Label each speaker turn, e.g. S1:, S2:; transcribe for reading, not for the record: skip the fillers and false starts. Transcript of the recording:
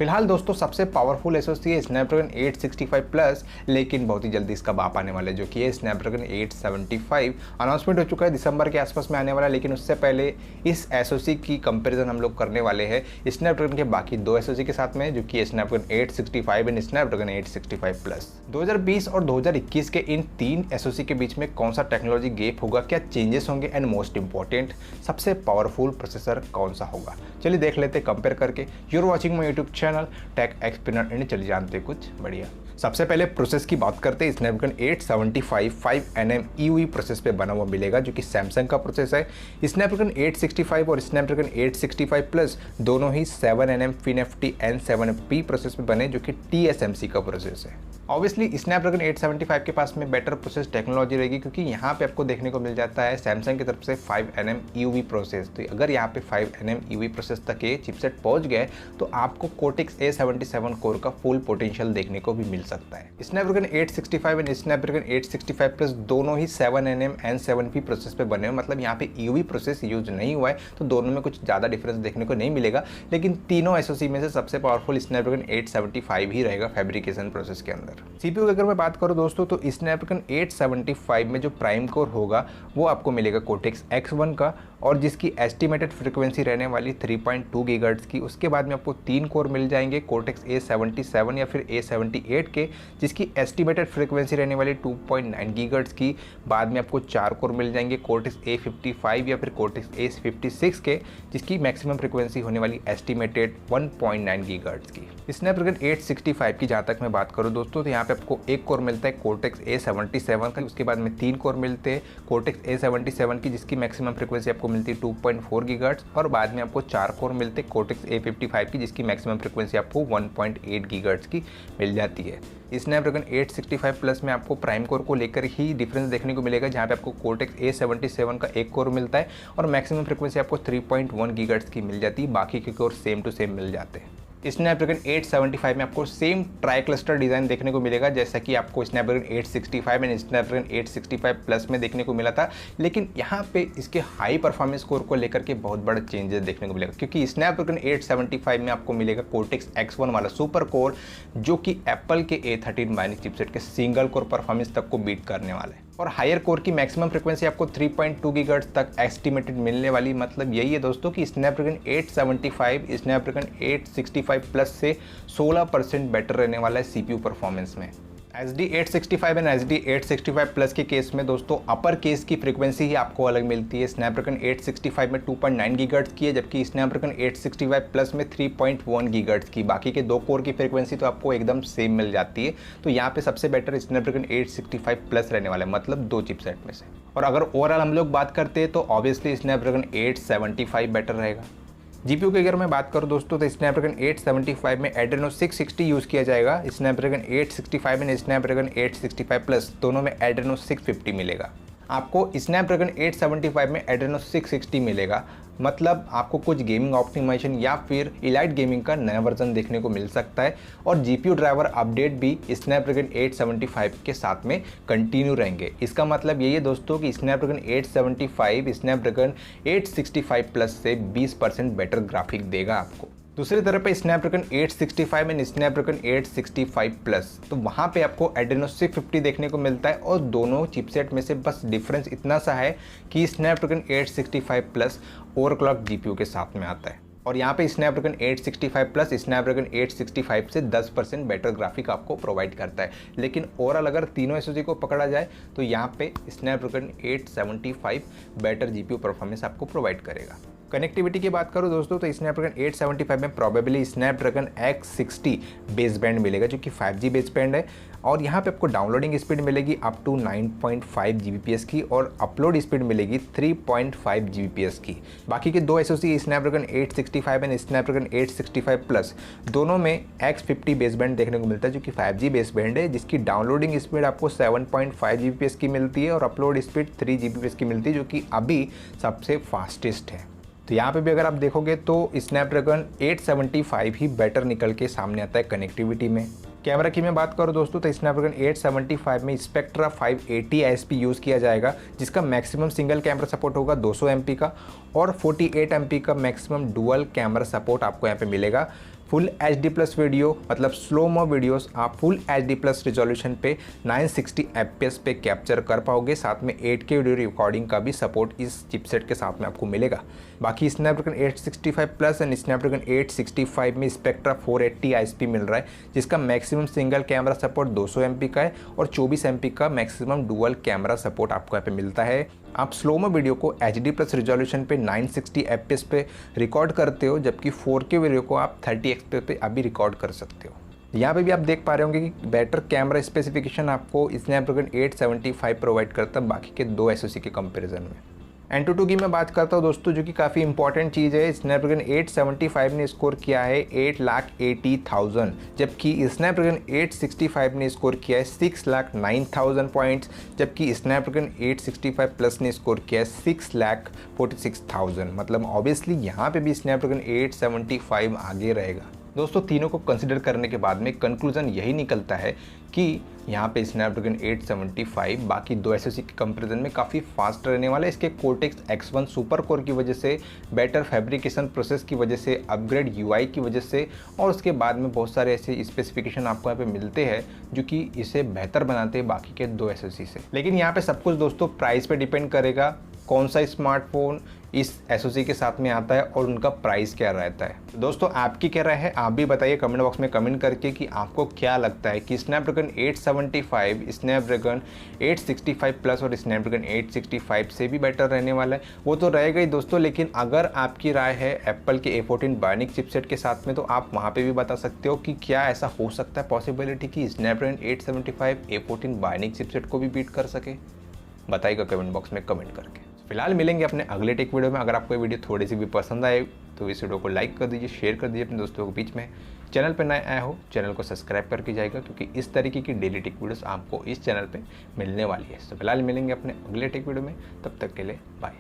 S1: फिलहाल दोस्तों सबसे पावरफुल एसओसी है स्नैपड्रैगन 865 प्लस, लेकिन बहुत ही जल्दी इसका बाप आने वाला है जो कि है स्नैपड्रैगन 875। अनाउंसमेंट हो चुका है दिसंबर के आसपास में आने वाला है, लेकिन उससे पहले इस एसओसी की कंपैरिजन हम लोग करने वाले हैं स्नैपड्रैगन के बाकी दो एसओसी के साथ में, जो कि स्नैपड्रैगन 865 एंड स्नैपड्रैगन 865 प्लस। 2020 और 2021 के इन तीन एसओसी के बीच में कौन सा टेक्नोलॉजी गैप होगा, क्या चेंजेस होंगे एंड मोस्ट इंपॉर्टेंट सबसे पावरफुल प्रोसेसर कौन सा होगा, चलिए देख लेते हैं कंपेयर करके। You're watching my YouTube channel Tech Explainer and चलिए जानते हैं कुछ बढ़िया। सबसे पहले प्रोसेस की बात करते हैं। स्नैपड्रैगन 875 5nm EUV प्रोसेस पे बना हुआ मिलेगा जो कि सैमसंग का प्रोसेस है। स्नैपड्रैगन 865 और स्नैपड्रैगन 865 प्लस दोनों ही 7nm FinFET N7P प्रोसेस पे बने जो कि TSMC का प्रोसेस है। ऑब्वियसली स्नैपड्रैगन 875 के पास में बेटर प्रोसेस टेक्नोलॉजी रहेगी, क्योंकि यहाँ पे आपको देखने को मिल जाता है सैमसंग की तरफ से 5nm EUV प्रोसेस। तो अगर यहाँ पे 5nm EUV प्रोसेस तक ये चिपसेट पहुँच गए तो आपको कोर्टेक्स A77 कोर का फुल पोटेंशियल देखने को भी मिल सकता है। स्नैपड्रैगन 865 एंड स्नैपड्रैगन 865 प्लस दोनों ही 7nm N7P प्रोसेस पे बने हुए, मतलब यहाँ पे EUV प्रोसेस यूज नहीं हुआ है, तो दोनों में कुछ ज़्यादा डिफरेंस देखने को नहीं मिलेगा। लेकिन तीनों एसओसी में से सबसे पावरफुल स्नैपड्रैगन 875 ही रहेगा फैब्रिकेशन प्रोसेस के अंदर। CPU की अगर मैं बात करूँ दोस्तों, तो स्नैपड्रैगन 875 में जो प्राइम कोर होगा वो आपको मिलेगा कोर्टेक्स X1 का, और जिसकी एस्टिमेटेड फ्रीक्वेंसी रहने वाली 3.2 गीगाहर्ट्ज़ की। उसके बाद में आपको 3 कोर मिल जाएंगे कोर्टेक्स A77 या फिर A78 के, जिसकी एस्टिमेटेड फ्रीक्वेंसी रहने वाली 2.9 गीगाहर्ट्ज़ की। बाद में आपको 4 कोर मिल जाएंगे कोर्टेक्स A55 या फिर कोर्टेक्स A56 के, जिसकी मैक्सिमम फ्रीक्वेंसी होने वाली एस्टिमेटेड 1.9 गीगाहर्ट्ज़ की। स्नैपड्रैगन 865 की जहाँ तक मैं बात करूँ दोस्तों, तो यहाँ पे आपको एक कोर मिलता है कोर्टेक्स A77 का, उसके बाद में 3 कोर मिलते हैं कोर्टेक्स A77 की, जिसकी मैक्सिमम फ्रीक्वेंसी आपको मिलती है 2.4 गीगाहर्ट्ज़, और बाद में आपको 4 कोर मिलते हैं कोर्टेक्स A55 की, जिसकी मैक्सिमम फ्रीक्वेंसी आपको 1.8 गीगाहर्ट्ज़ की मिल जाती है। स्नैपड्रैगन 865 प्लस में आपको प्राइम कोर को लेकर ही डिफरेंस देखने को मिलेगा, जहाँ पे आपको कोर्टेक्स A77 का एक कोर मिलता है और मैक्सिमम फ्रीक्वेंसी आपको 3.1 गीगाहर्ट्ज़ की मिल जाती है, बाकी के कोर सेम टू सेम मिल जाते हैं। स्नैपड्रैगन 875 में आपको सेम ट्राई क्लस्टर डिज़ाइन देखने को मिलेगा, जैसा कि आपको स्नैपड्रैगन 865 एंड स्नैपड्रैगन 865 प्लस में देखने को मिला था। लेकिन यहाँ पे इसके हाई परफॉर्मेंस कोर को लेकर के बहुत बड़ा चेंजेस देखने को मिलेगा, क्योंकि स्नैपड्रैगन 875 में आपको मिलेगा कोर्टेक्स X1 वाला सुपर कोर, जो कि एप्पल के A13 बाइनिक चिपसेट के सिंगल कोर परफॉर्मेंस तक को बीट करने वाला है, और हायर कोर की मैक्सिमम फ्रीक्वेंसी आपको 3.2 गीगाहर्ट्ज़ तक एस्टिमेटेड मिलने वाली। मतलब यही है दोस्तों कि स्नैपड्रैगन 875 स्नैपड्रैगन 865 प्लस से 16% बेटर रहने वाला है CPU परफॉर्मेंस में। SD 865 एंड SD 865 प्लस के केस में दोस्तों अपर केस की फ्रीक्वेंसी ही आपको अलग मिलती है। स्नैपड्रैगन 865 में 2.9 गीगाहर्ट्ज़ की है, जबकि स्नैपड्रैगन 865 प्लस में 3.1 गीगाहर्ट्ज़ की। बाकी के दो कोर की फ्रीक्वेंसी तो आपको एकदम सेम मिल जाती है। तो यहाँ पे सबसे बेटर स्नैपड्रैगन 865 प्लस रहने वाला है, मतलब दो चिपसेट में से। और अगर ओवरऑल हम लोग बात करते हैं तो ऑब्वियसली स्नैपड्रैगन 875 बेटर रहेगा। जीपीयू की अगर मैं बात करूं दोस्तों, तो स्नैपड्रैगन 875 में एड्रेनो 660 यूज़ किया जाएगा। स्नैपड्रैगन 865 एंड स्नैपड्रैगन 865 प्लस दोनों में एड्रेनो 650 मिलेगा। आपको स्नैपड्रैगन 875 में एड्रेनो 660 मिलेगा, मतलब आपको कुछ गेमिंग ऑप्टिमाइजेशन या फिर इलाइट गेमिंग का नया वर्जन देखने को मिल सकता है। और जीपीयू ड्राइवर अपडेट भी स्नैपड्रैगन 875 के साथ में कंटिन्यू रहेंगे। इसका मतलब यही है दोस्तों कि स्नैपड्रैगन 875 स्नैपड्रैगन 865 प्लस से 20% बेटर ग्राफिक देगा आपको। दूसरी तरफ पे स्नैपड्रैगन 865 एंड स्नैपड्रैगन 865 प्लस, तो वहाँ पे आपको एड्रेनो 650 देखने को मिलता है, और दोनों चिपसेट में से बस डिफरेंस इतना सा है कि स्नैपड्रैगन 865 प्लस ओवरक्लॉक जीपीयू के साथ में आता है, और यहाँ पे स्नैपड्रैगन 865 प्लस स्नैपड्रैगन 865 से 10% बेटर ग्राफिक आपको प्रोवाइड करता है। लेकिन ओवरऑल अगर तीनों एसओसी को पकड़ा जाए तो यहाँ पे स्नैपड्रैगन 875 बेटर जीपीयू परफॉर्मेंस आपको प्रोवाइड करेगा। कनेक्टिविटी की बात करूँ दोस्तों, तो स्नैपड्रैगन 875 में प्रॉबेबली स्नैपड्रैगन X60 बेसबैंड मिलेगा, जो कि 5G बेसबैंड है, और यहाँ पे आपको डाउनलोडिंग स्पीड मिलेगी अप टू 9.5 Gbps की, और अपलोड स्पीड मिलेगी 3.5 Gbps की। बाकी के दो SOC Snapdragon 865 and Snapdragon 865 plus दोनों में X50 बेसबैंड देखने को मिलता है, जो कि 5G बेसबैंड है, जिसकी डाउनलोडिंग स्पीड आपको 7.5 Gbps की मिलती है और अपलोड स्पीड 3 Gbps की मिलती है, जो कि अभी सबसे फास्टेस्ट है। तो यहाँ पे भी अगर आप देखोगे तो स्नैपड्रैगन 875 ही बेटर निकल के सामने आता है कनेक्टिविटी में। कैमरा की मैं बात करूँ दोस्तों, तो स्नैपड्रैगन 875 में स्पेक्ट्रा 580 ISP यूज़ किया जाएगा, जिसका मैक्सिमम सिंगल कैमरा सपोर्ट होगा 200 MP का, और 48 MP का मैक्सिमम डुअल कैमरा सपोर्ट आपको यहाँ पे मिलेगा। फुल HD प्लस वीडियो मतलब स्लो मो वीडियोस आप फुल HD प्लस रिजोल्यूशन पे 960 FPS पे कैप्चर कर पाओगे। साथ में 8K वीडियो रिकॉर्डिंग का भी सपोर्ट इस चिपसेट के साथ में आपको मिलेगा। बाकी स्नैपड्रैगन 865 प्लस एंड स्नैपड्रैगन 865 में स्पेक्ट्रा 480 ISP मिल रहा है, जिसका maximum single camera support 200 MP का है और 24 MP का मैक्सिमम डुअल कैमरा सपोर्ट आपको यहाँ पे मिलता है। आप स्लोमो वीडियो को HD प्लस रिजोल्यूशन पे 960 FPS पे रिकॉर्ड करते हो, जबकि 4K वीडियो को आप 30 FPS पे अभी रिकॉर्ड कर सकते हो। यहाँ पे भी आप देख पा रहे होंगे कि बेटर कैमरा स्पेसिफिकेशन आपको स्नैपड्रैगन 875 प्रोवाइड करता है बाकी के दो SoC के कंपैरिजन में। Antutu की मैं बात करता हूँ दोस्तों, जो कि काफ़ी इंपॉर्टेंट चीज़ है। स्नैपड्रैगन 875 ने स्कोर किया है 8,80,000, जबकि स्नैपड्रैगन 865 ने स्कोर किया है 6,09,000 पॉइंट्स, जबकि स्नैपड्रैगन 865 प्लस ने स्कोर किया है 6,46,000। मतलब ऑब्वियसली यहाँ पे भी स्नैपड्रैगन 875 आगे रहेगा। दोस्तों तीनों को कंसिडर करने के बाद में कंक्लूजन यही निकलता है कि यहाँ पे स्नैपड्रैगन 875 बाकी दो SoC के कंपैरिजन में काफ़ी फास्ट रहने वाला है। इसके कोर्टेक्स X1 सुपर कोर की वजह से, बेटर फैब्रिकेशन प्रोसेस की वजह से, अपग्रेड UI की वजह से, और उसके बाद में बहुत सारे ऐसे स्पेसिफिकेशन आपको यहाँ पे मिलते हैं जो कि इसे बेहतर बनाते हैं बाकी के दो SoC से। लेकिन यहाँ पे सब कुछ दोस्तों प्राइस पे डिपेंड करेगा, कौन सा स्मार्टफोन इस SoC के साथ में आता है और उनका प्राइस क्या रहता है। दोस्तों आपकी क्या राय है, आप भी बताइए कमेंट बॉक्स में कमेंट करके कि आपको क्या लगता है कि स्नैपड्रैगन 875 स्नैपड्रैगन 865 प्लस और स्नैपड्रैगन 865 से भी बेटर रहने वाला है। वो तो रहेगा ही दोस्तों, लेकिन अगर आपकी राय है एप्पल के A14 बायोनिक चिपसेट के साथ में, तो आप वहाँ पर भी बता सकते हो कि क्या ऐसा हो सकता है पॉसिबिलिटी कि स्नैपड्रैगन 875 A14 बायोनिक चिपसेट को भी बीट कर सके। बताइएगा कमेंट बॉक्स में कमेंट करके। फिलहाल मिलेंगे अपने अगले टेक वीडियो में। अगर आपको ये वीडियो थोड़ी सी भी पसंद आए तो इस वीडियो को लाइक कर दीजिए, शेयर कर दीजिए अपने दोस्तों के बीच में। चैनल पर नए आए हो चैनल को सब्सक्राइब करके जाएगा, क्योंकि इस तरीके की डेली टेक वीडियोस आपको इस चैनल पे मिलने वाली है। तो फिलहाल मिलेंगे अपने अगले टेक वीडियो में, तब तक के लिए बाय।